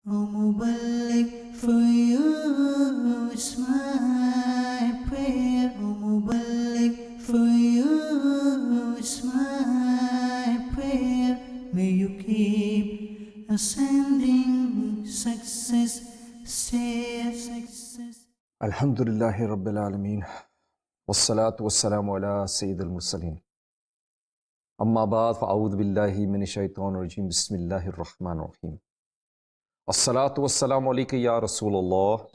O Mubarak, for you is my prayer. O Mubarak, for you is my prayer. May you keep ascending success, stay success. Alhamdulillahi Rabbil Alameen. Wassalatu wassalamu ala Sayyidil Mursaleen. Amma ba'd, fa'awudhu billahi minash shaitanir rajim. Bismillahir Rahmanir Rahim. Assalatu wassalamu alayka ya Rasulullah.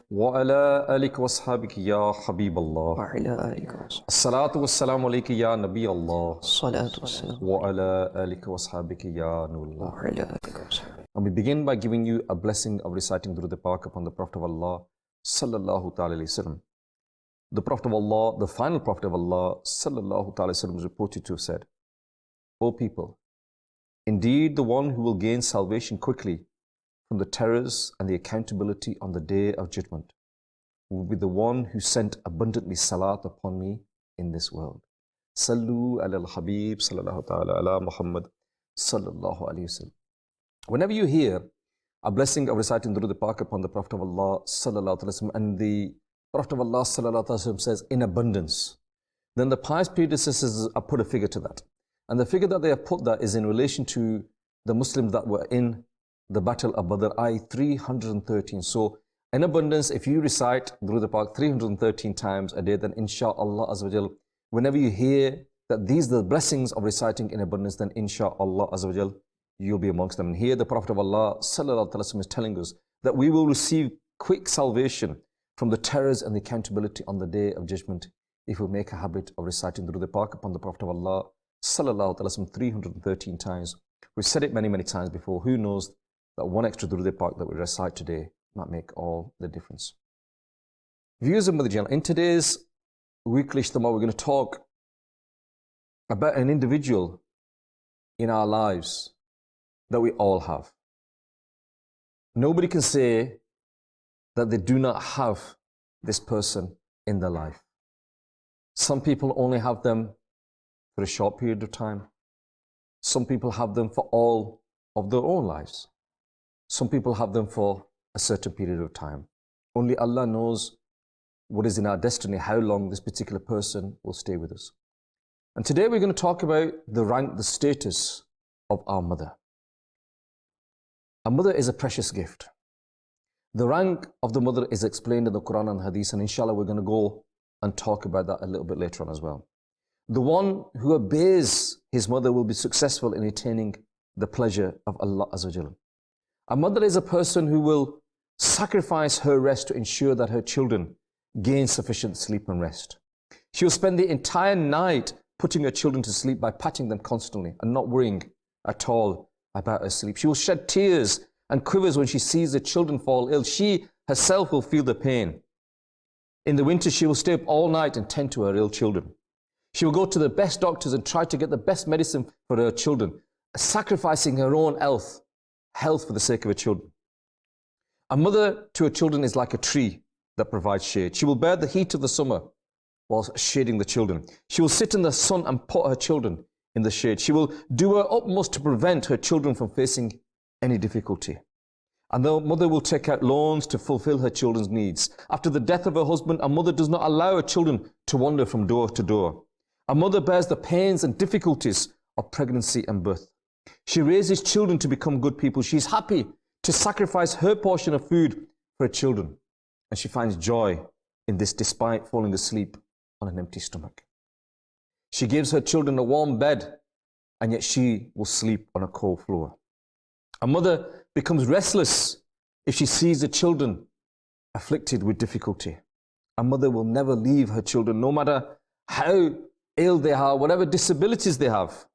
Wa ala alika wa ashabika ya Habiballah. Assalatu wassalamu alayka ya Nabi Allah. Wa ala alika wa ashabika ya Nurullah. And we begin by giving you a blessing of reciting Durud Pak upon the Prophet of Allah sallallahu ta'ala alayhi wasallam. The Prophet of Allah, the final Prophet of Allah sallallahu ta'ala alayhi wasallam, is reported to have said, O people, indeed the one who will gain salvation quickly from the terrors and the accountability on the day of judgment will be the one who sent abundantly salat upon me in this world. Sallu ala al-Habib sallallahu ta'ala ala Muhammad sallallahu alayhi wasallam. Whenever you hear a blessing of reciting Durud Pak upon the Prophet of Allah sallallahu alaihi wasallam, and the Prophet of Allah sallallahu alaihi wasallam says in abundance, then the pious predecessors have put a figure to that. And the figure that they have put that is in relation to the Muslims that were in the Battle of Badr, i.e. 313. So in abundance, if you recite Durud Pak 313 times a day, then insha'Allah azza wa jal, whenever you hear that these are the blessings of reciting in abundance, then insha'Allah azza wa jal, you'll be amongst them. And here the Prophet of Allah sallallahu alaihi wasallam is telling us that we will receive quick salvation from the terrors and the accountability on the day of judgment if we make a habit of reciting Durud Pak upon the Prophet of Allah sallallahu alaihi wasallam 313 times. We've said it many times before. Who knows that one extra Durud Pak that we recite today might make all the difference. Viewers of Madani Channel, in today's weekly Ijtima, we're going to talk about an individual in our lives that we all have. Nobody can say that they do not have this person in their life. Some people only have them for a short period of time. Some people have them for all of their own lives. Some people have them for a certain period of time. Only Allah knows what is in our destiny, how long this particular person will stay with us. And today we're going to talk about the rank, the status of our mother. A mother is a precious gift. The rank of the mother is explained in the Quran and Hadith, and inshallah we're going to go and talk about that a little bit later on as well. The one who obeys his mother will be successful in attaining the pleasure of Allah Azza wa Jalla. A mother is a person who will sacrifice her rest to ensure that her children gain sufficient sleep and rest. She will spend the entire night putting her children to sleep by patting them constantly and not worrying at all about her sleep. She will shed tears and quivers when she sees the children fall ill. She herself will feel the pain. In the winter, she will stay up all night and tend to her ill children. She will go to the best doctors and try to get the best medicine for her children, sacrificing her own health for the sake of her children. A mother to her children is like a tree that provides shade. She will bear the heat of the summer while shading the children. She will sit in the sun and put her children in the shade. She will do her utmost to prevent her children from facing any difficulty. And the mother will take out loans to fulfill her children's needs. After the death of her husband, a mother does not allow her children to wander from door to door. A mother bears the pains and difficulties of pregnancy and birth. She raises children to become good people. She is happy to sacrifice her portion of food for her children. And she finds joy in this despite falling asleep on an empty stomach. She gives her children a warm bed, and yet she will sleep on a cold floor. A mother becomes restless if she sees the children afflicted with difficulty. A mother will never leave her children, no matter how ill they are, whatever disabilities they have.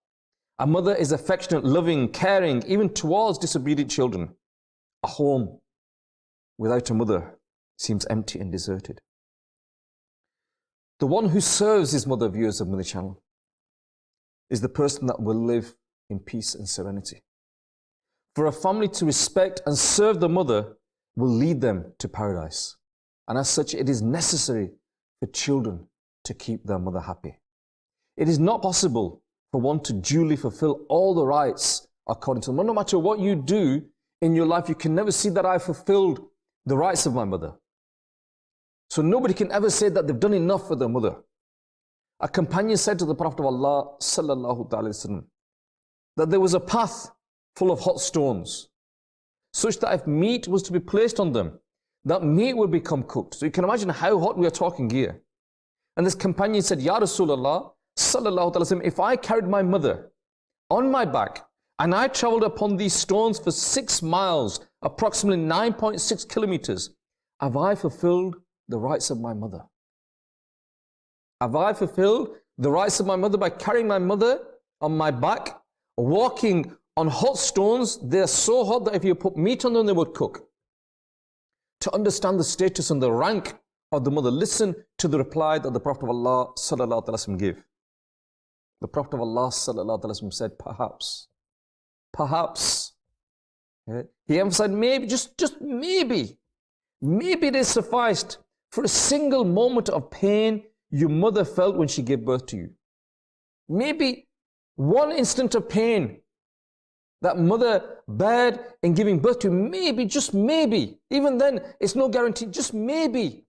A mother is affectionate, loving, caring, even towards disobedient children. A home without a mother seems empty and deserted. The one who serves his mother, viewers of Madani Channel, is the person that will live in peace and serenity. For a family to respect and serve the mother will lead them to paradise. And as such, it is necessary for children to keep their mother happy. It is not possible for one to duly fulfill all the rights according to the mother. No matter what you do, in your life, you can never see that I fulfilled the rights of my mother. So nobody can ever say that they've done enough for their mother. A companion said to the Prophet of Allah sallallahu alaihi wasallam that there was a path full of hot stones, such that if meat was to be placed on them, that meat would become cooked. So you can imagine how hot we are talking here. And this companion said, Ya Rasulullah sallallahu alaihi wasallam, if I carried my mother on my back and I traveled upon these stones for 6 miles, approximately 9.6 kilometers, have I fulfilled the rights of my mother? Have I fulfilled the rights of my mother by carrying my mother on my back, walking on hot stones? They're so hot that if you put meat on them, they would cook. To understand the status and the rank of the mother, listen to the reply that the Prophet of Allah sallallahu alaihi wasallam gave. The Prophet of Allah sallallahu alaihi wasallam said, perhaps. He emphasized maybe, just maybe it is sufficed for a single moment of pain your mother felt when she gave birth to you. Maybe one instant of pain that mother bared in giving birth to you, maybe, just maybe, even then it's no guarantee, just maybe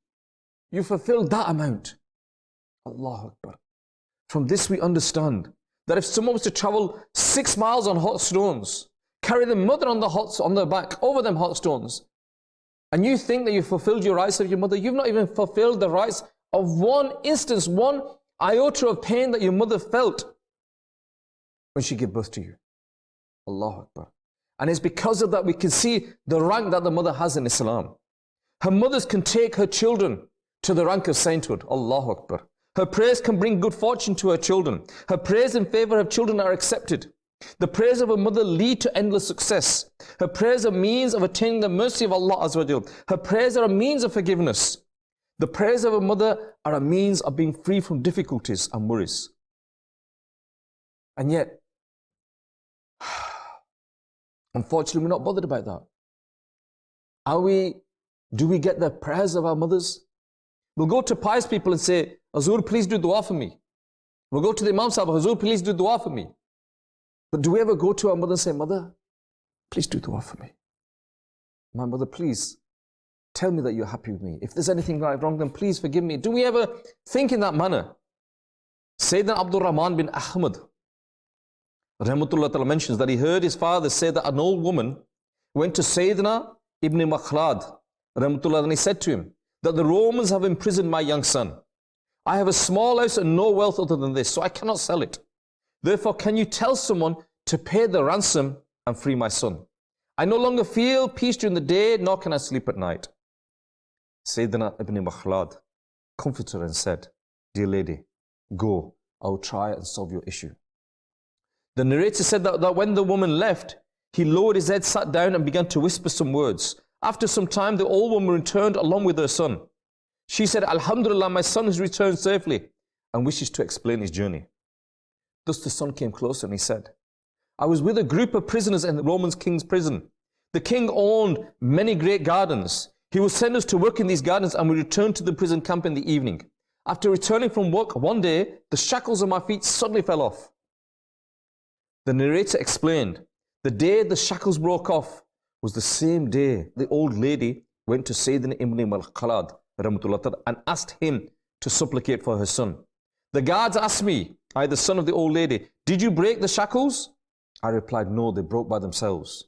you fulfilled that amount. Allahu Akbar. From this we understand that if someone was to travel 6 miles on hot stones, carry the mother on their back over them hot stones, and you think that you fulfilled your rights of your mother, you've not even fulfilled the rights of one instance, one iota of pain that your mother felt when she gave birth to you. Allahu Akbar. And it's because of that we can see the rank that the mother has in Islam. Her mothers can take her children to the rank of sainthood. Allahu Akbar. Her prayers can bring good fortune to her children. Her prayers in favor of children are accepted. The prayers of a mother lead to endless success. Her prayers are means of attaining the mercy of Allah Azza wa Jal. Her prayers are a means of forgiveness. The prayers of a mother are a means of being free from difficulties and worries. And yet, unfortunately, we're not bothered about that. Do we get the prayers of our mothers? We'll go to pious people and say, Hazur, please do dua for me. We'll go to the Imam Sahib, Hazur, please do dua for me. But do we ever go to our mother and say, Mother, please do dua for me? My mother, please tell me that you're happy with me. If there's anything wrong, then please forgive me. Do we ever think in that manner? Sayyidina Abdul Rahman bin Ahmad Rahmatullah Ta'ala mentions that he heard his father say that an old woman went to Sayyidina Ibn Makhlad Rahmatullah, and he said to him that the Romans have imprisoned my young son. I have a small house and no wealth other than this, so I cannot sell it. Therefore, can you tell someone to pay the ransom and free my son? I no longer feel peace during the day, nor can I sleep at night. Sayyidina Ibn Makhlad comforted her and said, Dear lady, go, I will try and solve your issue. The narrator said that when the woman left, he lowered his head, sat down and began to whisper some words. After some time, the old woman returned along with her son. She said, Alhamdulillah, my son has returned safely, and wishes to explain his journey. Thus the son came closer and he said, I was with a group of prisoners in the Roman king's prison. The king owned many great gardens. He would send us to work in these gardens, and we returned to the prison camp in the evening. After returning from work one day, the shackles on my feet suddenly fell off. The narrator explained, the day the shackles broke off was the same day the old lady went to Sayyidina Ibn Makhlad and asked him to supplicate for her son. The guards asked me, I, the son of the old lady, did you break the shackles? I replied, no, they broke by themselves.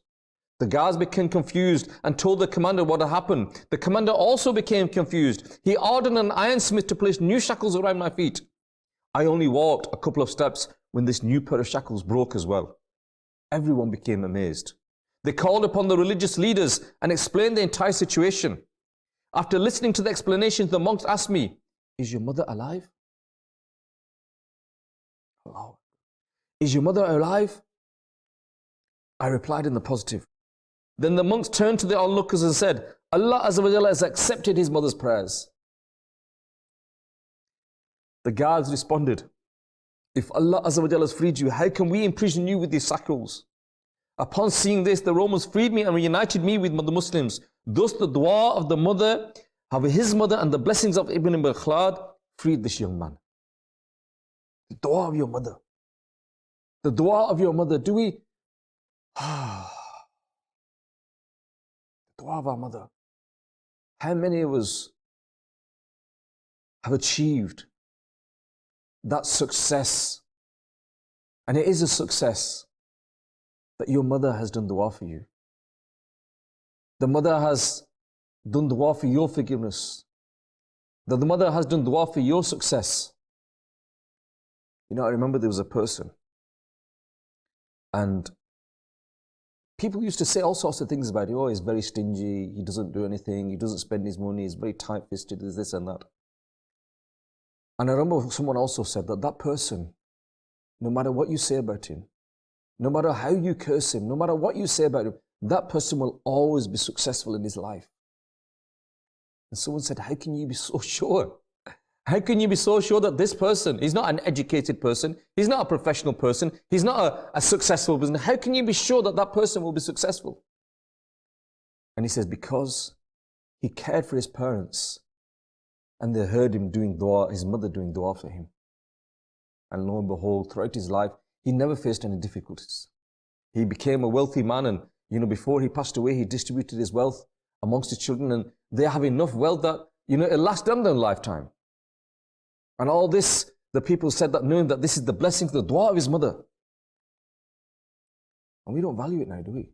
The guards became confused and told the commander what had happened. The commander also became confused. He ordered an ironsmith to place new shackles around my feet. I only walked a couple of steps when this new pair of shackles broke as well. Everyone became amazed. They called upon the religious leaders and explained the entire situation. After listening to the explanations, the monks asked me, is your mother alive? Allah. Is your mother alive? I replied in the positive. Then the monks turned to the onlookers and said, Allah Azza wa Jalla has accepted his mother's prayers. The guards responded, if Allah Azza wa Jalla has freed you, how can we imprison you with these shackles? Upon seeing this, the Romans freed me and reunited me with the Muslims. Thus the dua of the mother, of his mother, and the blessings of Ibn Makhlad freed this young man. The dua of your mother. The dua of your mother. Do we Dua of our mother. How many of us have achieved that success? And it is a success that your mother has done dua for you. The mother has done dua for your forgiveness. That the mother has done dua for your success. You know, I remember there was a person, and people used to say all sorts of things about him. Oh, he's very stingy, he doesn't do anything, he doesn't spend his money, he's very tight-fisted, there's this and that. And I remember someone also said that that person, no matter what you say about him, no matter how you curse him, no matter what you say about him, that person will always be successful in his life. And someone said, how can you be so sure? How can you be so sure that this person, he's not an educated person, he's not a professional person, he's not a successful person. How can you be sure that that person will be successful? And he says, because he cared for his parents and they heard him doing dua, his mother doing dua for him. And lo and behold, throughout his life, he never faced any difficulties. He became a wealthy man, and you know, before he passed away, he distributed his wealth amongst his children, and they have enough wealth that, you know, it'll last them their lifetime. And all this, the people said that, knowing that this is the blessing, the dua of his mother. And we don't value it now, do we?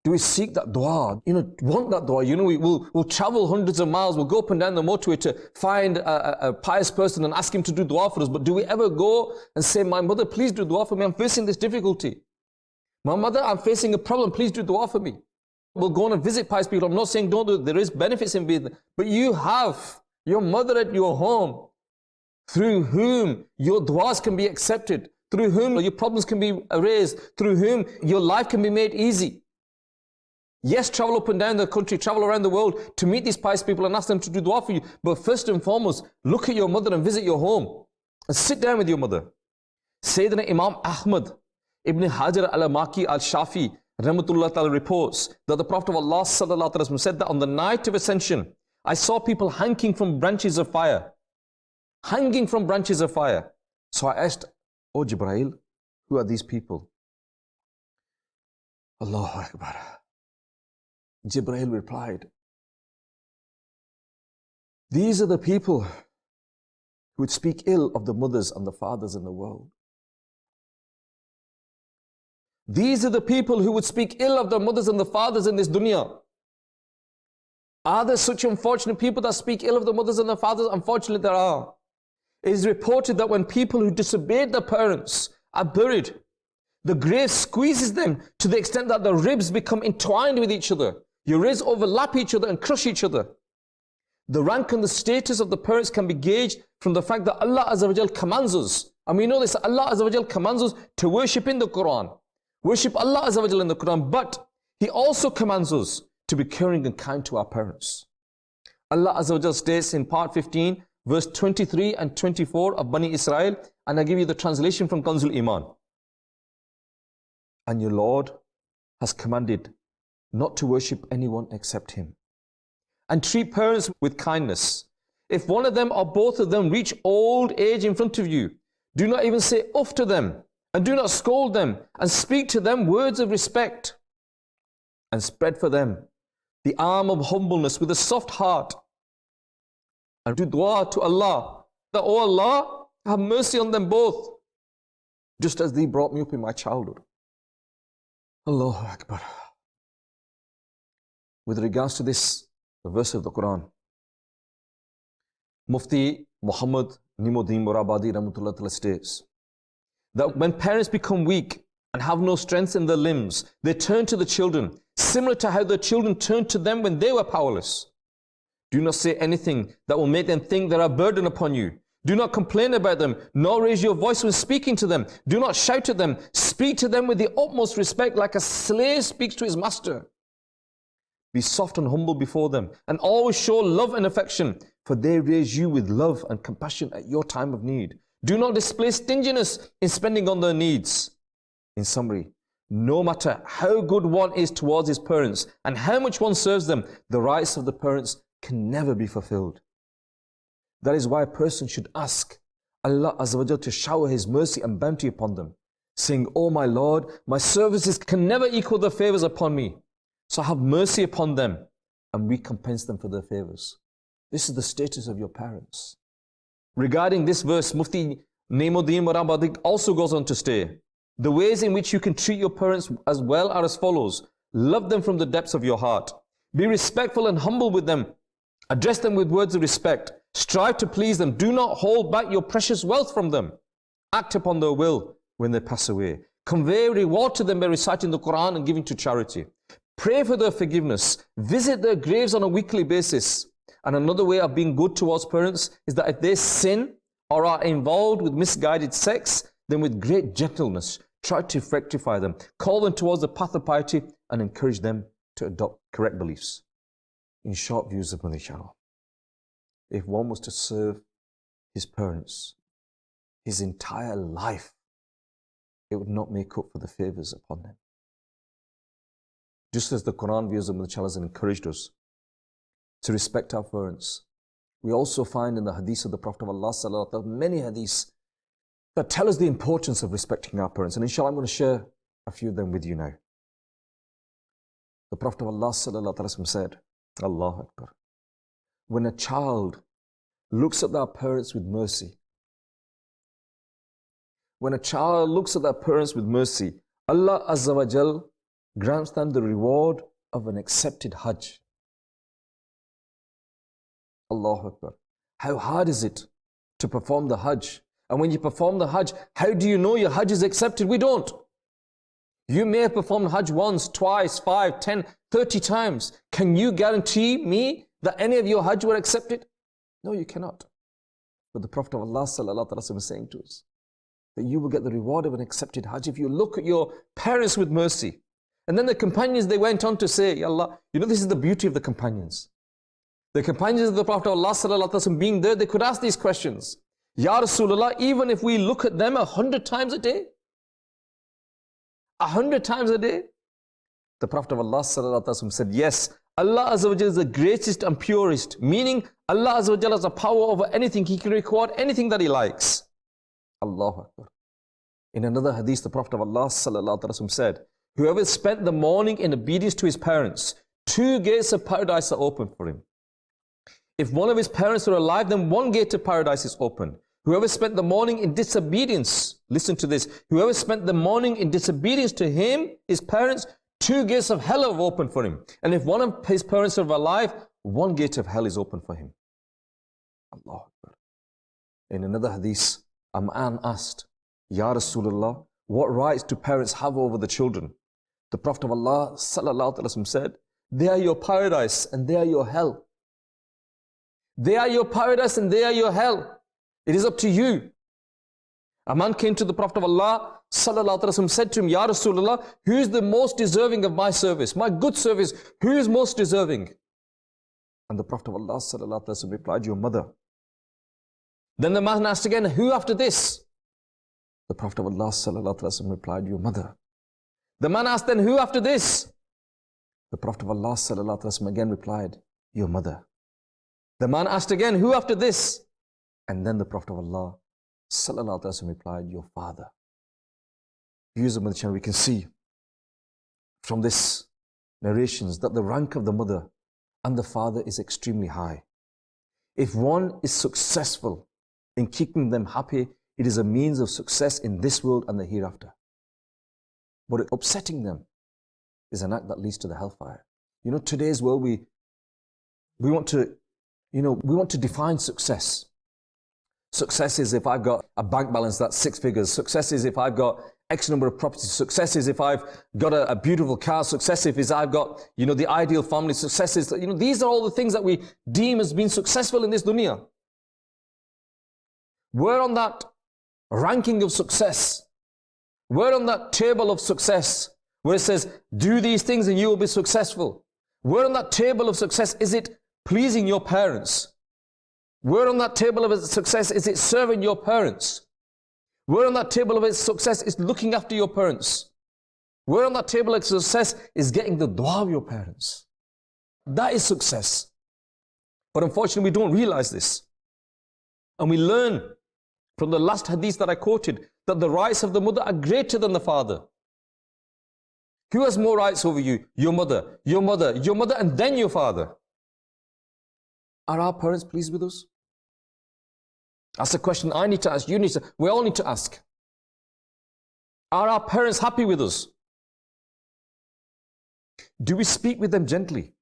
Do we seek that dua? You know, want that dua? You know, we'll travel hundreds of miles, we'll go up and down the motorway to find a pious person and ask him to do dua for us. But do we ever go and say, my mother, please do dua for me, I'm facing this difficulty. My mother, I'm facing a problem, please do dua for me. We'll go on and visit pious people. I'm not saying don't do it, there is benefits in being there. But you have your mother at your home, through whom your duas can be accepted, through whom your problems can be erased, through whom your life can be made easy. Yes, travel up and down the country, travel around the world to meet these pious people and ask them to do dua for you. But first and foremost, look at your mother and visit your home and sit down with your mother. Sayyidina Imam Ahmad Ibn Hajar al-Maki al-Shafi Rahmatullah Ta'ala reports that the Prophet of Allah Sallallahu Alaihi Wasallam said that on the night of Ascension, I saw people hanging from branches of fire. Hanging from branches of fire. So I asked, Oh Jibreel, who are these people? Allahu Akbar. Jibreel replied, these are the people who would speak ill of the mothers and the fathers in the world. These are the people who would speak ill of the mothers and the fathers in this dunya. Are there such unfortunate people that speak ill of the mothers and the fathers? Unfortunately, there are. It is reported that when people who disobeyed their parents are buried, the grave squeezes them to the extent that the ribs become entwined with each other. Your ribs overlap each other and crush each other. The rank and the status of the parents can be gauged from the fact that Allah Azza wa Jal commands us. And we know this, Allah Azza wa Jal commands us to worship in the Quran. Worship Allah Azza wa Jal in the Quran. But He also commands us to be caring and kind to our parents. Allah Azza wa Jal states in part 15, verse 23 and 24 of Bani Israel, and I give you the translation from Kanzul Iman. And your Lord has commanded not to worship anyone except Him. And treat parents with kindness. If one of them or both of them reach old age in front of you, do not even say uff to them, and do not scold them, and speak to them words of respect, and spread for them the arm of humbleness with a soft heart, and do dua to Allah, that, oh Allah, have mercy on them both, just as Thee brought me up in my childhood. Allahu Akbar. With regards to this, the verse of the Quran, Mufti Muhammad Nimuddin Murabadi Rahmatullah Ta'ala states that when parents become weak and have no strength in their limbs, they turn to the children, similar to how the children turned to them when they were powerless. Do not say anything that will make them think they're a burden upon you. Do not complain about them, nor raise your voice when speaking to them. Do not shout at them. Speak to them with the utmost respect, like a slave speaks to his master. Be soft and humble before them, and always show love and affection, for they raise you with love and compassion at your time of need. Do not display stinginess in spending on their needs. In summary, no matter how good one is towards his parents and how much one serves them, the rights of the parents can never be fulfilled. That is why a person should ask Allah Azza wa Jal to shower His mercy and bounty upon them, saying, Oh my Lord, my services can never equal the favors upon me. So have mercy upon them and recompense them for their favors. This is the status of your parents. Regarding this verse, Mufti Naimuddin Murabadi also goes on to state, the ways in which you can treat your parents as well are as follows. Love them from the depths of your heart. Be respectful and humble with them. Address them with words of respect. Strive to please them. Do not hold back your precious wealth from them. Act upon their will when they pass away. Convey reward to them by reciting the Quran and giving to charity. Pray for their forgiveness. Visit their graves on a weekly basis. And another way of being good towards parents is that if they sin or are involved with misguided sex, then with great gentleness, try to rectify them. Call them towards the path of piety and encourage them to adopt correct beliefs. In short, views of Madani Channel, if one was to serve his parents his entire life, it would not make up for the favors upon them. Just as the Quran, views of Madani Channel, has encouraged us to respect our parents, we also find in the hadith of the Prophet of Allah sallallahu alaihi wasallam many hadiths that tell us the importance of respecting our parents. And inshallah, I'm going to share a few of them with you now. The Prophet of Allah sallallahu alaihi wasallam said, Allahu Akbar, when a child looks at their parents with mercy, when a child looks at their parents with mercy, Allah Azza wa Jal grants them the reward of an accepted Hajj. Allahu Akbar. How hard is it to perform the Hajj? And when you perform the Hajj, how do you know your Hajj is accepted? We don't. You may have performed Hajj once, twice, 5, 10, 30 times. Can you guarantee me that any of your Hajj were accepted? No, you cannot. But the Prophet of Allah sallallahu alaihi wasallam is saying to us that you will get the reward of an accepted Hajj if you look at your parents with mercy. And then the companions, they went on to say, Ya Allah, you know, this is the beauty of the companions. The companions of the Prophet of Allah sallallahu alaihi wasallam being there, they could ask these questions. Ya Rasulullah, even if we look at them 100 times a day, 100 times a day, the Prophet of Allah sallallahu alaihi wasallam said, yes, Allah Azza wa Jalla is the greatest and purest, meaning Allah Azza wa Jalla has a power over anything. He can record anything that He likes. Allahu Akbar. In another hadith, the Prophet of Allah sallallahu alaihi wasallam said, whoever spent the morning in obedience to his parents, 2 gates of paradise are open for him. If one of his parents are alive, then 1 gate of paradise is open. Whoever spent the morning in disobedience, listen to this, whoever spent the morning in disobedience to him, his parents, 2 gates of hell are open for him. And if one of his parents are alive, 1 gate of hell is open for him. Allahu Akbar. In another hadith, a man asked, Ya Rasulullah, what rights do parents have over the children? The Prophet of Allah sallallahu alaihi wasallam said, they are your paradise and they are your hell. They are your paradise and they are your hell. It is up to you. A man came to the Prophet of Allah sallallahu alaihi wasallam, said to him, Ya Rasulullah, who is the most deserving of my service, my good service? Who is most deserving? And the Prophet of Allah sallallahu alaihi wasallam replied, your mother. Then the man asked again, who after this? The Prophet of Allah sallallahu alaihi wasallam replied, your mother. The man asked then, who after this? The Prophet of Allah sallallahu alaihi wasallam again replied, your mother. The man asked again, who after this? And then the Prophet of Allah sallallahu alaihi wasallam replied, your father. Viewers of Madani Channel, we can see from this narrations that the rank of the mother and the father is extremely high. If one is successful in keeping them happy, it is a means of success in this world and the hereafter. But upsetting them is an act that leads to the hellfire. You know, today's world, we want to define success. Success is if I've got a bank balance that's 6 figures. Success is if I've got X number of properties. Success is if I've got a beautiful car. Success is I've got, the ideal family. Success is, these are all the things that we deem as being successful in this dunya. We're on that ranking of success. We're on that table of success where it says, do these things and you will be successful. We're on that table of success. Is it pleasing your parents? We're on that table of success. Is it serving your parents? We're on that table of success. Is looking after your parents. We're on that table of success. Is getting the dua of your parents. That is success. But unfortunately, we don't realize this. And we learn from the last hadith that I quoted that the rights of the mother are greater than the father. Who has more rights over you? Your mother, your mother, your mother, and then your father. Are our parents pleased with us? That's a question I need to ask, you need to, we all need to ask. Are our parents happy with us? Do we speak with them gently?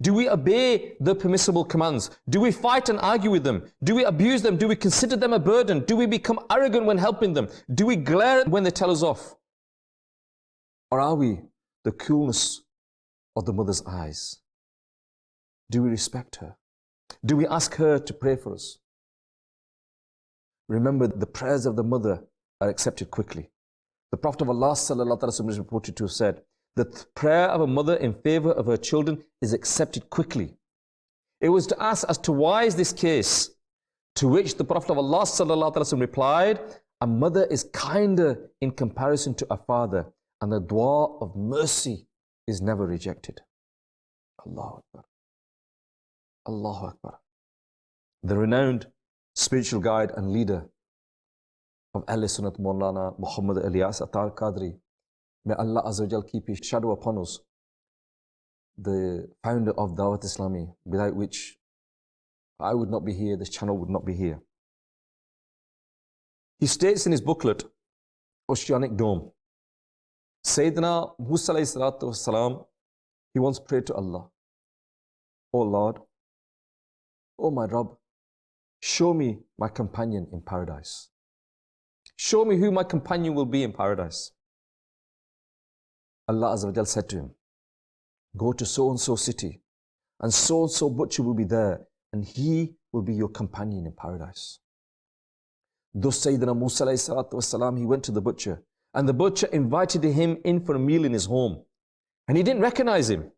Do we obey the permissible commands? Do we fight and argue with them? Do we abuse them? Do we consider them a burden? Do we become arrogant when helping them? Do we glare when they tell us off? Or are we the coolness of the mother's eyes? Do we respect her? Do we ask her to pray for us? Remember, the prayers of the mother are accepted quickly. The Prophet of Allah is reported to have said, the prayer of a mother in favor of her children is accepted quickly. It was to ask as to why is this case, to which the Prophet of Allah replied, a mother is kinder in comparison to a father, and the dua of mercy is never rejected. Allahu Akbar. Allahu Akbar. The renowned spiritual guide and leader of Ahl Sunnat Maulana Muhammad Ilyas Attar Qadri, may Allah Azza wa Jal keep his shadow upon us, the founder of Dawat Islami, without which I would not be here, this channel would not be here. He states in his booklet, Oceanic Dome, Sayyidina Musa alayhi salatu wasalam, he once prayed to Allah, Oh Lord, oh my Rabb, show me my companion in paradise. Show me who my companion will be in paradise. Allah Azza wa Jal said to him, go to so-and-so city, and so-and-so butcher will be there, and he will be your companion in paradise. Thus Sayyidina Musa alayhi salatu wasalam, he went to the butcher, and the butcher invited him in for a meal in his home. And he didn't recognize him.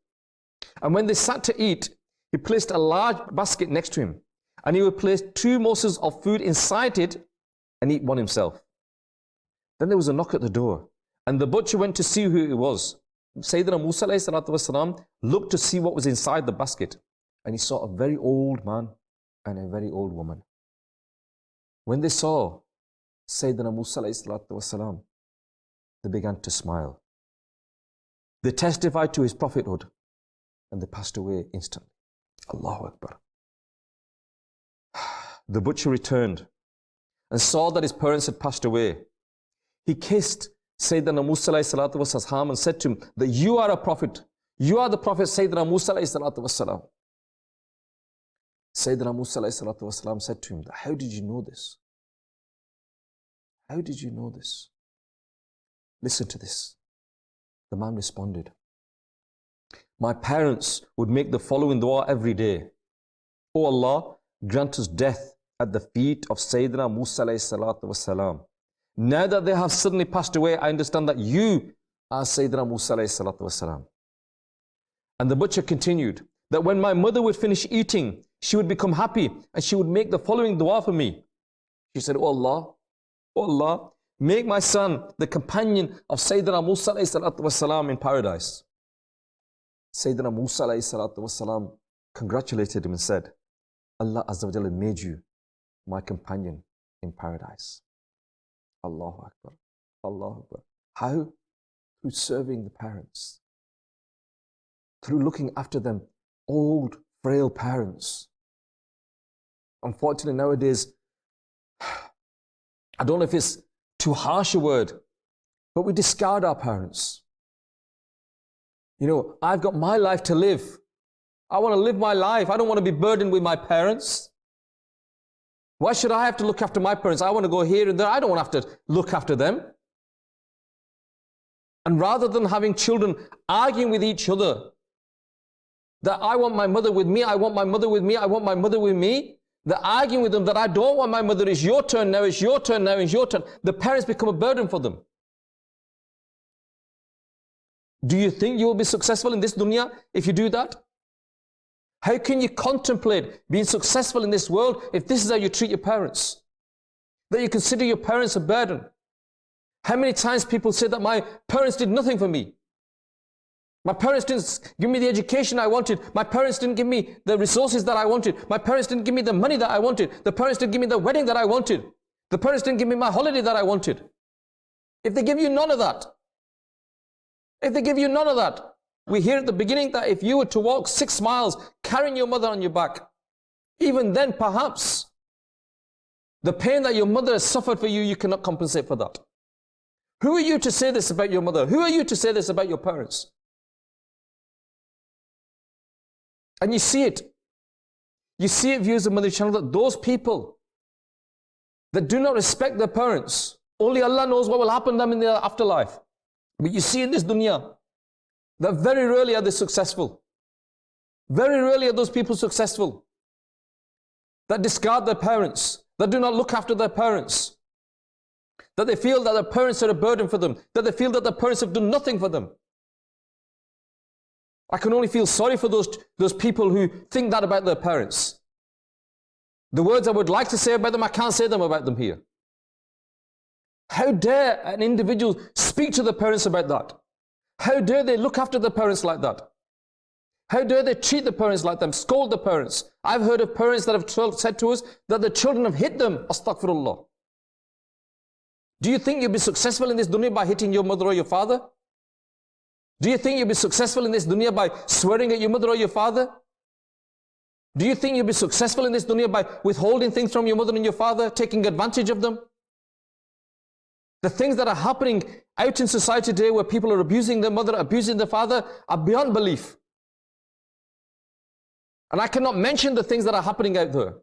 And when they sat to eat, he placed a large basket next to him, and he would place 2 morsels of food inside it and eat one himself. Then there was a knock at the door, and the butcher went to see who it was. Sayyidina Musa alayhi salatu wasalam looked to see what was inside the basket, and he saw a very old man and a very old woman. When they saw Sayyidina Musa alayhi salatu wasalam, they began to smile. They testified to his prophethood, and they passed away instantly. Allahu Akbar. The butcher returned and saw that his parents had passed away. He kissed Sayyidina Musa alayhi salatu wasalam and said to him that you are a prophet. You are the prophet Sayyidina Musa alayhi salatu wasalam. Sayyidina Musa alayhi salatu wasalam said to him, how did you know this? How did you know this? Listen to this. The man responded, my parents would make the following dua every day. O Allah, grant us death at the feet of Sayyidina Musa alayhi salatu wasalam. Now that they have suddenly passed away, I understand that you are Sayyidina Musa alayhi salatu wasalam. And the butcher continued, that when my mother would finish eating, she would become happy and she would make the following dua for me. She said, O Allah, make my son the companion of Sayyidina Musa alayhi salatu wasalam in paradise. Sayyidina Musa alayhi salatu wasalam congratulated him and said, Allah Azza wa Jalla made you my companion in paradise. Allahu Akbar. Allahu Akbar. How? Through serving the parents. Through looking after them, old, frail parents. Unfortunately nowadays, I don't know if it's too harsh a word, but we discard our parents. You know, I've got my life to live. I want to live my life. I don't want to be burdened with my parents. Why should I have to look after my parents? I want to go here and there. I don't want to have to look after them. And rather than having children arguing with each other, that I want my mother with me, I want my mother with me, I want my mother with me, they're arguing with them that I don't want my mother, it's your turn now, it's your turn now, it's your turn. The parents become a burden for them. Do you think you will be successful in this dunya if you do that? How can you contemplate being successful in this world if this is how you treat your parents? That you consider your parents a burden? How many times people say that my parents did nothing for me? My parents didn't give me the education I wanted. My parents didn't give me the resources that I wanted. My parents didn't give me the money that I wanted. The parents didn't give me the wedding that I wanted. The parents didn't give me my holiday that I wanted. If they give you none of that, If they give you none of that, we hear at the beginning that if you were to walk 6 miles carrying your mother on your back, even then perhaps the pain that your mother has suffered for you, you cannot compensate for that. Who are you to say this about your mother? Who are you to say this about your parents? And you see it. You see it, viewers of Madani Channel, that those people that do not respect their parents, only Allah knows what will happen to them in the afterlife. But you see in this dunya, that very rarely are they successful. Very rarely are those people successful. That discard their parents, that do not look after their parents, that they feel that their parents are a burden for them, that they feel that their parents have done nothing for them. I can only feel sorry for those people who think that about their parents. The words I would like to say about them, I can't say them about them here. How dare an individual speak to the parents about that? How dare they look after the parents like that? How dare they treat the parents like them, scold the parents? I've heard of parents that have said to us that the children have hit them. Astaghfirullah. Do you think you'll be successful in this dunya by hitting your mother or your father? Do you think you'll be successful in this dunya by swearing at your mother or your father? Do you think you'll be successful in this dunya by withholding things from your mother and your father, taking advantage of them? The things that are happening out in society today where people are abusing their mother, abusing their father, are beyond belief. And I cannot mention the things that are happening out there.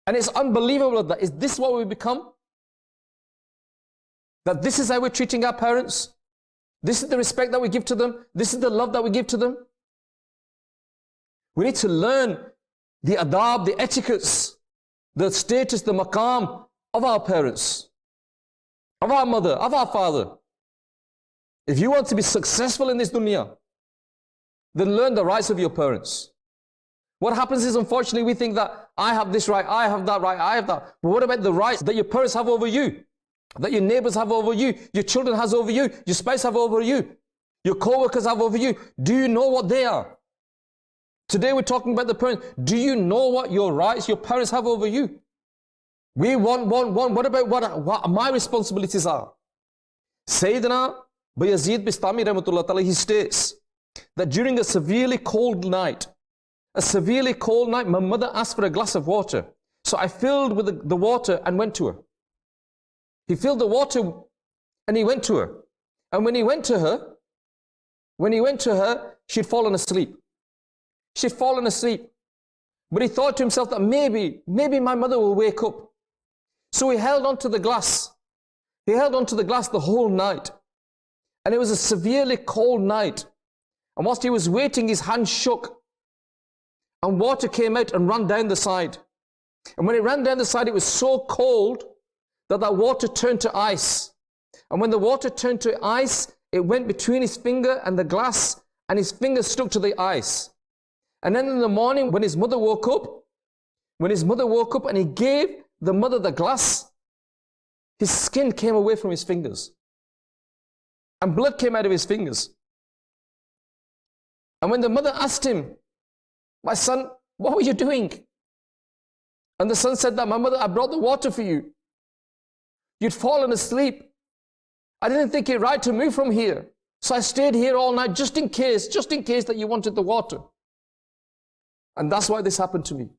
And it's unbelievable that, is this what we become? That this is how we're treating our parents? This is the respect that we give to them? This is the love that we give to them? We need to learn the adab, the etiquettes, the status, the maqam of our parents, of our mother, of our father. If you want to be successful in this dunya, then learn the rights of your parents. What happens is, unfortunately, we think that I have this right, I have that right, I have that. But what about the rights that your parents have over you? That your neighbors have over you, your children has over you, your spouse have over you, your co-workers have over you? Do you know what they are? Today we're talking about the parents. Do you know what your rights your parents have over you? We want. What about what my responsibilities are? Sayyidina Bayazid Bistami Rahmatullah Ta'ala, he states that during a severely cold night, my mother asked for a glass of water. So I filled with the water and went to her. He filled the water and he went to her. And when he went to her, she'd fallen asleep. She'd fallen asleep. But he thought to himself that maybe my mother will wake up. So he held on to the glass. He held on to the glass the whole night. And it was a severely cold night. And whilst he was waiting, his hand shook. And water came out and ran down the side. And when it ran down the side, it was so cold that water turned to ice. And when the water turned to ice, it went between his finger and the glass, and his finger stuck to the ice. And then in the morning, when his mother woke up and he gave the mother the glass, his skin came away from his fingers. And blood came out of his fingers. And when the mother asked him, "My son, what were you doing?" And the son said that, "My mother, I brought the water for you. You'd fallen asleep. I didn't think it right to move from here. So I stayed here all night just in case that you wanted the water. And that's why this happened to me."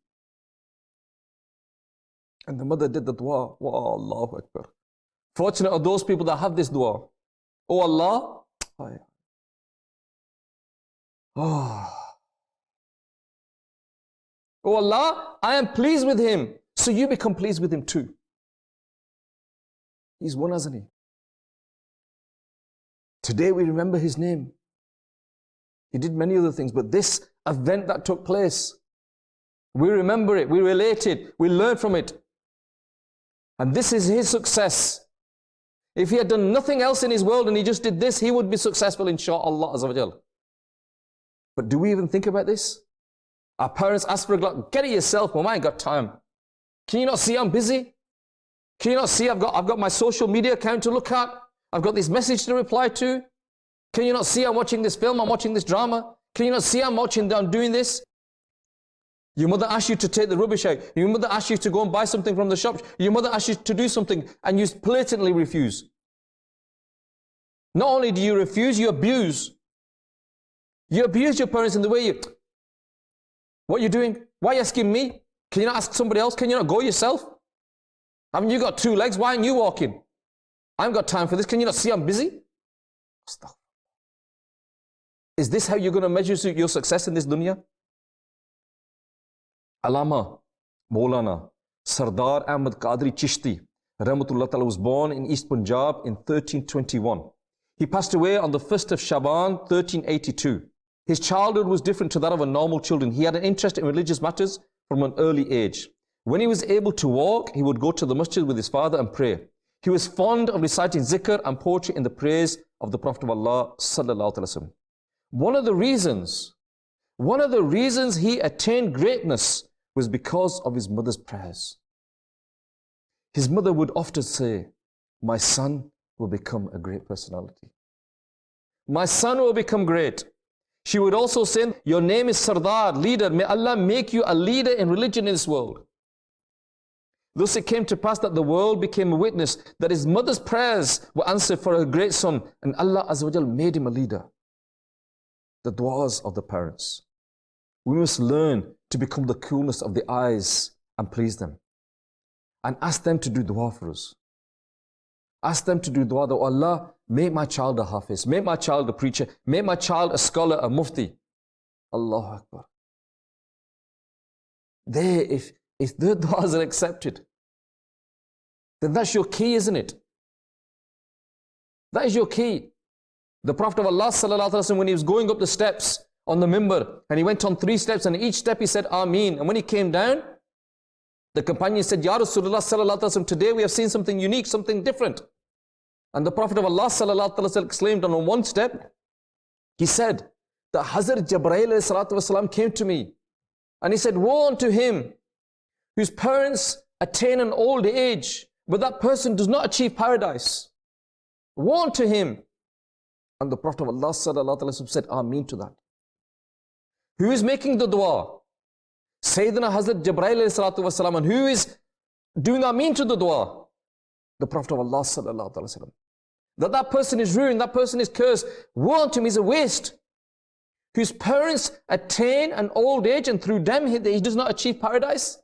And the mother did the dua. Wa Allahu Akbar. Fortunate are those people that have this dua. Oh Allah. Oh Allah, I am pleased with him, so you become pleased with him too. He's one, hasn't he? Today we remember his name. He did many other things, but this event that took place, we remember it, we relate it, we learn from it. And this is his success. If he had done nothing else in his world and he just did this, he would be successful, inshaAllah Azza wa Jal. But do we even think about this? Our parents ask for a glass. Get it yourself, Mom, I ain't got time. Can you not see I'm busy? Can you not see I've got my social media account to look at? I've got this message to reply to. Can you not see I'm watching this film, I'm watching this drama? Can you not see I'm doing this? Your mother asked you to take the rubbish out. Your mother asked you to go and buy something from the shop. Your mother asked you to do something and you blatantly refuse. Not only do you refuse, you abuse. You abuse your parents in the way you, what are you doing? Why are you asking me? Can you not ask somebody else? Can you not go yourself? Haven't you got 2 legs? Why aren't you walking? I haven't got time for this. Can you not see I'm busy? Stop. Is this how you're going to measure your success in this dunya? Alama, Maulana, Sardar Ahmad Qadri Chishti, Rahmatullah Ta'ala, was born in East Punjab in 1321. He passed away on the 1st of Shaban, 1382. His childhood was different to that of a normal children. He had an interest in religious matters from an early age. When he was able to walk, he would go to the masjid with his father and pray. He was fond of reciting zikr and poetry in the praise of the Prophet of Allah sallallahu alaihi wasallam. One of the reasons he attained greatness was because of his mother's prayers. His mother would often say, my son will become a great personality. My son will become great. She would also say, your name is Sardar, leader. May Allah make you a leader in religion in this world. Thus it came to pass that the world became a witness that his mother's prayers were answered for her great son, and Allah Azza wa Jal made him a leader. The du'as of the parents. We must learn to become the coolness of the eyes and please them. And ask them to do dua for us. Ask them to do dua that, oh Allah, make my child a hafiz, make my child a preacher, make my child a scholar, a mufti. Allahu Akbar. If their duas are accepted, then that's your key, isn't it? That is your key. The Prophet of Allah sallallahu alaihi wasallam, when he was going up the steps on the mimbar, and he went on 3 steps, and each step he said Ameen. And when he came down, the companion said, Ya Rasulullah sallallahu alaihi wasallam, today we have seen something unique, something different. And the Prophet of Allah sallallahu alaihi wasallam exclaimed on one step, he said that Hazrat Jibreel sallallahu alaihi wasallam came to me, and he said, woe unto him whose parents attain an old age, but that person does not achieve paradise. Woe unto him. And the Prophet of Allah sallallahu alaihi wasallam said Ameen to that. Who is making the dua? Sayyidina Hazrat Jibreel sallallahu alaihi wasallam. And who is doing Ameen to the dua? The Prophet of Allah sallallahu alaihi wasallam. That person is ruined, that person is cursed. Woe unto him, is a waste. Whose parents attain an old age, and through them he does not achieve paradise.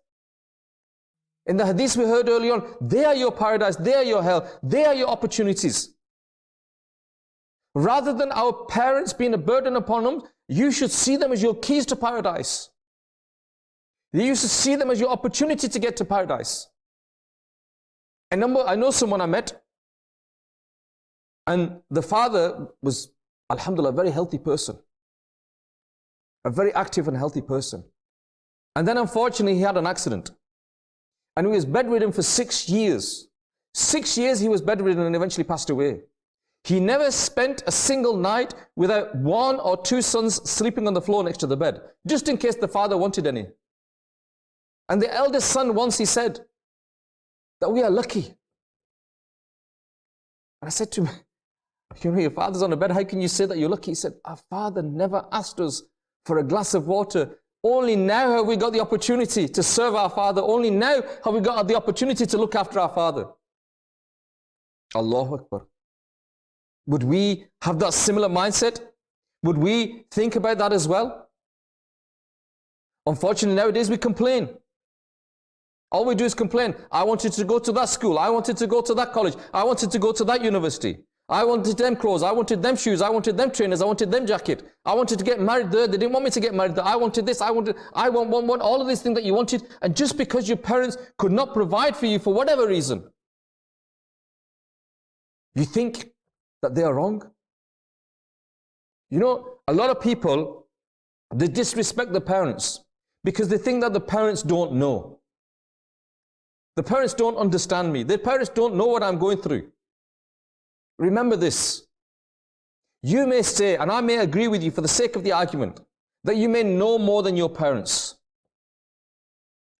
In the hadith we heard earlier on, they are your paradise, they are your hell, they are your opportunities. Rather than our parents being a burden upon them, you should see them as your keys to paradise. You should see them as your opportunity to get to paradise. I know someone I met, and the father was, alhamdulillah, a very healthy person. A very active and healthy person. And then unfortunately he had an accident. And he was bedridden for 6 years. 6 years he was bedridden and eventually passed away. He never spent a single night without 1 or 2 sons sleeping on the floor next to the bed, just in case the father wanted any. And the eldest son once, he said that we are lucky. And I said to him, you know, your father's on the bed, how can you say that you're lucky? He said, our father never asked us for a glass of water. Only now have we got the opportunity to serve our father. Only now have we got the opportunity to look after our father. Allahu Akbar. Would we have that similar mindset? Would we think about that as well? Unfortunately, nowadays we complain. All we do is complain. I wanted to go to that school. I wanted to go to that college. I wanted to go to that university. I wanted them clothes. I wanted them shoes. I wanted them trainers. I wanted them jacket. I wanted to get married there. They didn't want me to get married there. I wanted this. I want all of these things that you wanted. And just because your parents could not provide for you for whatever reason, you think that they are wrong? You know, a lot of people, they disrespect the parents because they think that the parents don't know. The parents don't understand me. The parents don't know what I'm going through. Remember this. You may say, and I may agree with you for the sake of the argument, that you may know more than your parents.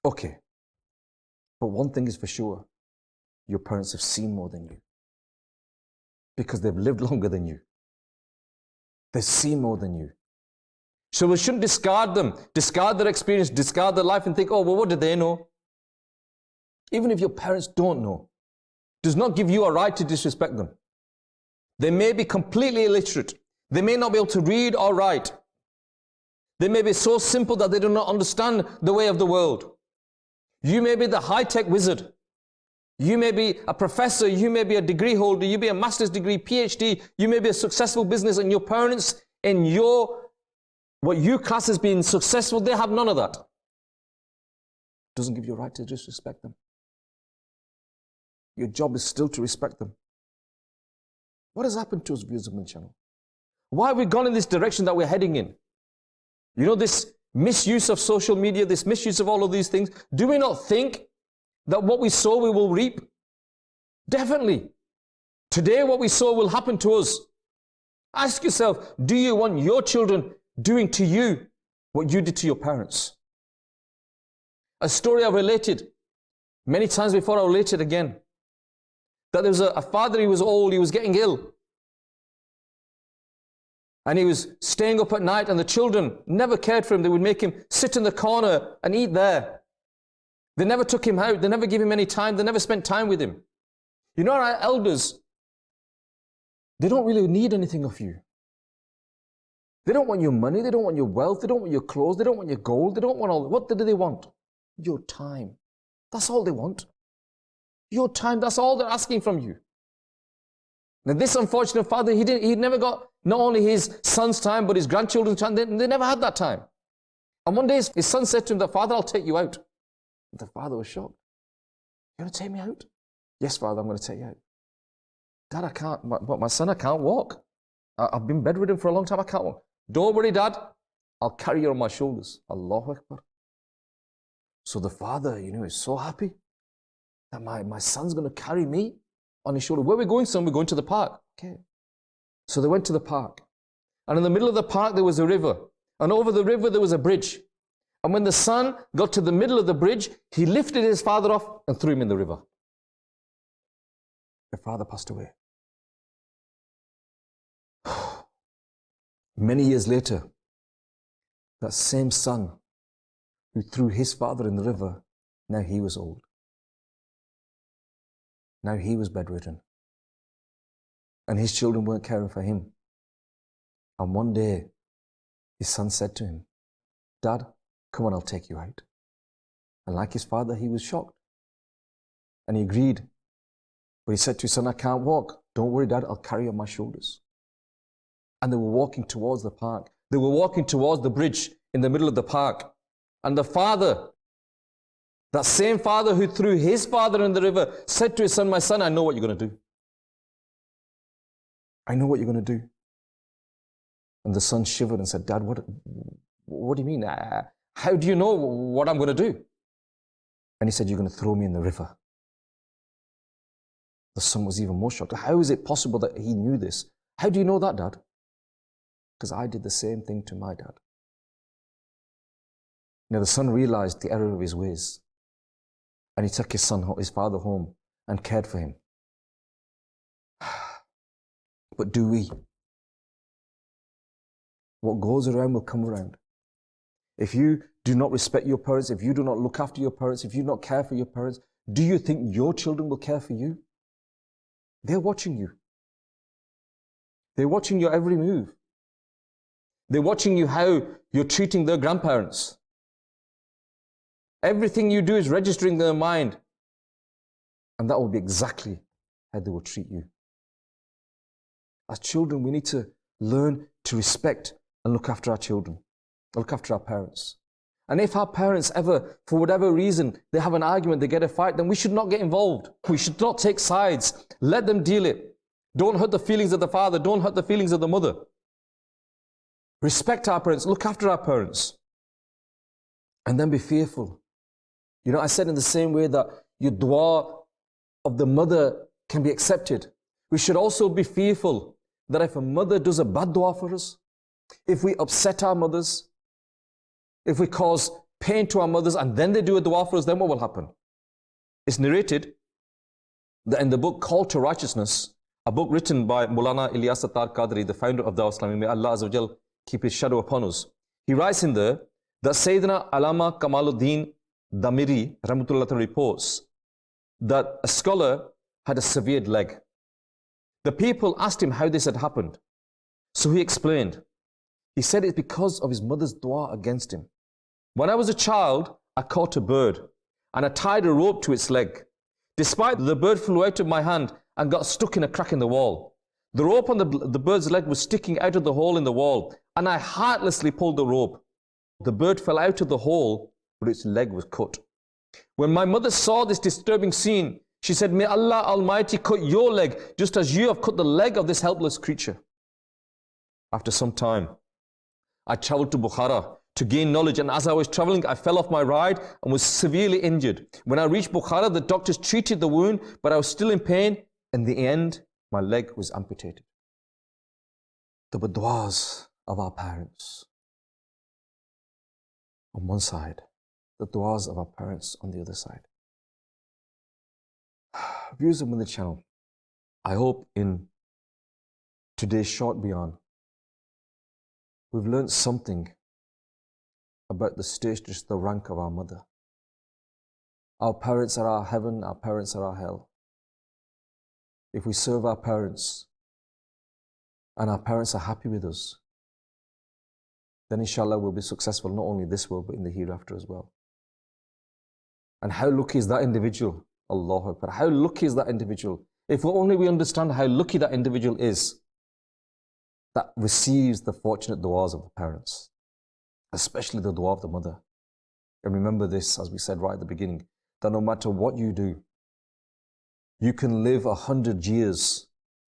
Okay. But one thing is for sure. Your parents have seen more than you. Because they've lived longer than you. They've seen more than you. So we shouldn't discard them, discard their experience, discard their life and think, oh, well, what did they know? Even if your parents don't know, does not give you a right to disrespect them. They may be completely illiterate. They may not be able to read or write. They may be so simple that they do not understand the way of the world. You may be the high-tech wizard. You may be a professor. You may be a degree holder. You may be a master's degree, PhD. You may be a successful business, and your parents in what you class as being successful, they have none of that. Doesn't give you a right to disrespect them. Your job is still to respect them. What has happened to us, viewers of Madani Channel? Why have we gone in this direction that we're heading in? You know, this misuse of social media, this misuse of all of these things. Do we not think that what we sow we will reap? Definitely. Today what we sow will happen to us. Ask yourself, do you want your children doing to you what you did to your parents? A story I've related many times before, I'll relate it again. That there was a father, he was old, he was getting ill. And he was staying up at night, and the children never cared for him. They would make him sit in the corner and eat there. They never took him out. They never gave him any time. They never spent time with him. You know, our elders, they don't really need anything of you. They don't want your money. They don't want your wealth. They don't want your clothes. They don't want your gold. They don't want all. What do they want? Your time. That's all they want. Your time. That's all they're asking from you. Now, this unfortunate father, he never got not only his son's time, but his grandchildren's time. They never had that time. And one day his son said to him, "Father, I'll take you out." And the father was shocked. "You're going to take me out?" "Yes, Father, I'm going to take you out." "Dad, I can't, but my son, I can't walk. I've been bedridden for a long time, I can't walk." "Don't worry, Dad, I'll carry you on my shoulders." Allahu Akbar. So the father, is so happy that my son's going to carry me on his shoulder. "Where are we going, son?" "We're going to the park." Okay. So they went to the park. And in the middle of the park, there was a river. And over the river, there was a bridge. And when the son got to the middle of the bridge, he lifted his father off and threw him in the river. The father passed away. Many years later, that same son who threw his father in the river, now he was old. Now he was bedridden. And his children weren't caring for him. And one day, his son said to him, "Dad, come on, I'll take you out." And like his father, he was shocked. And he agreed. But he said to his son, "I can't walk." "Don't worry, Dad, I'll carry you on my shoulders." And they were walking towards the park. They were walking towards the bridge in the middle of the park. And the father, that same father who threw his father in the river, said to his son, "My son, I know what you're going to do. I know what you're going to do." And the son shivered and said, "Dad, what do you mean? How do you know what I'm going to do?" And he said, "You're going to throw me in the river." The son was even more shocked. "How is it possible that he knew this?" "How do you know that, Dad?" "Because I did the same thing to my dad." Now the son realized the error of his ways. And he took his father home and cared for him. But do we? What goes around will come around. If you do not respect your parents, if you do not look after your parents, if you do not care for your parents, do you think your children will care for you? They're watching you. They're watching your every move. They're watching you how you're treating their grandparents. Everything you do is registering in their mind. And that will be exactly how they will treat you. As children, we need to learn to respect and look after our children, look after our parents. And if our parents ever, for whatever reason, they have an argument, they get a fight, then we should not get involved. We should not take sides. Let them deal it. Don't hurt the feelings of the father. Don't hurt the feelings of the mother. Respect our parents. Look after our parents. And then be fearful. I said in the same way that your dua of the mother can be accepted, we should also be fearful that if a mother does a bad dua for us, if we upset our mothers, if we cause pain to our mothers and then they do a dua for us, then what will happen? It's narrated that in the book Call to Righteousness, a book written by Maulana Ilyas Attar Qadri, the founder of Dawah Islami, may Allah Azza wa Jal keep his shadow upon us. He writes in there that Sayyidina Allama Kamaluddin Damiri Rahmatullah reports that a scholar had a severed leg. The people asked him how this had happened. So he explained. He said it's because of his mother's dua against him. When I was a child, I caught a bird and I tied a rope to its leg. Despite the bird flew out of my hand and got stuck in a crack in the wall. The rope on the bird's leg was sticking out of the hole in the wall, and I heartlessly pulled the rope. The bird fell out of the hole, but its leg was cut. When my mother saw this disturbing scene, she said, "May Allah Almighty cut your leg just as you have cut the leg of this helpless creature." After some time, I traveled to Bukhara to gain knowledge, and as I was traveling, I fell off my ride and was severely injured. When I reached Bukhara, the doctors treated the wound, but I was still in pain. In the end, my leg was amputated. The du'as of our parents on one side, the du'as of our parents on the other side. Viewers of Madani Channel, I hope in today's short Bayan, we've learned something about the status, the rank of our mother. Our parents are our heaven, our parents are our hell. If we serve our parents and our parents are happy with us, then inshallah we'll be successful not only in this world but in the hereafter as well. And how lucky is that individual? Allahu Akbar. How lucky is that individual? If only we understand how lucky that individual is that receives the fortunate du'as of the parents, especially the du'a of the mother. And remember this, as we said right at the beginning, that no matter what you do, you can live 100 years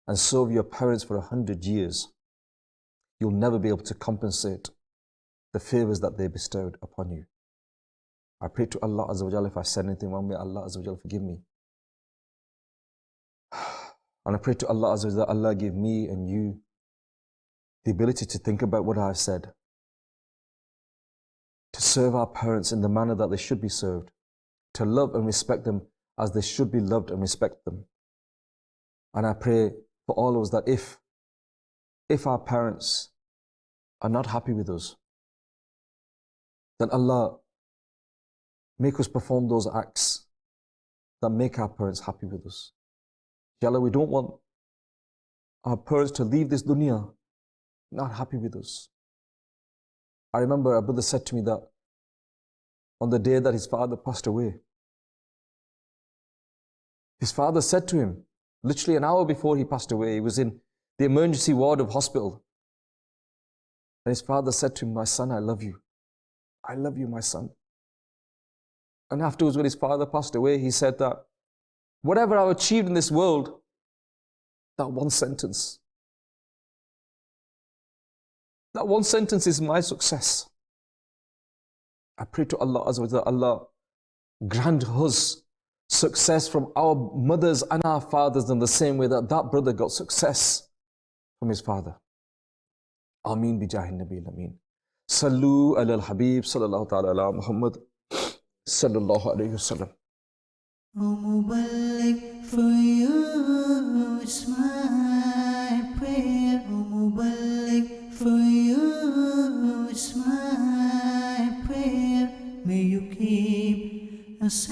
and serve your parents for 100 years. You'll never be able to compensate the favors that they bestowed upon you. I pray to Allah Azza wa Jalla, if I said anything wrong, may Allah Azza wa Jalla forgive me. And I pray to Allah Azza wa Jalla, Allah give me and you the ability to think about what I've said, to serve our parents in the manner that they should be served, to love and respect them as they should be loved and respect them. And I pray for all of us that if our parents are not happy with us, then Allah make us perform those acts that make our parents happy with us. Inshallah, we don't want our parents to leave this dunya not happy with us. I remember a brother said to me that on the day that his father passed away, his father said to him, literally an hour before he passed away, he was in the emergency ward of hospital. And his father said to him, "My son, I love you. I love you, my son." And afterwards, when his father passed away, he said that whatever I've achieved in this world, that one sentence is my success. I pray to Allah Azza wa Jalla, Allah grant us success from our mothers and our fathers in the same way that that brother got success from his father. Ameen bi jahin Nabi Ameen. Sallu ala al-Habib sallallahu ta'ala ala Muhammad sallallahu alayhi wa sallam. O Mubarak, for you it's my prayer. O Mubarak, for you it's my prayer. May you keep us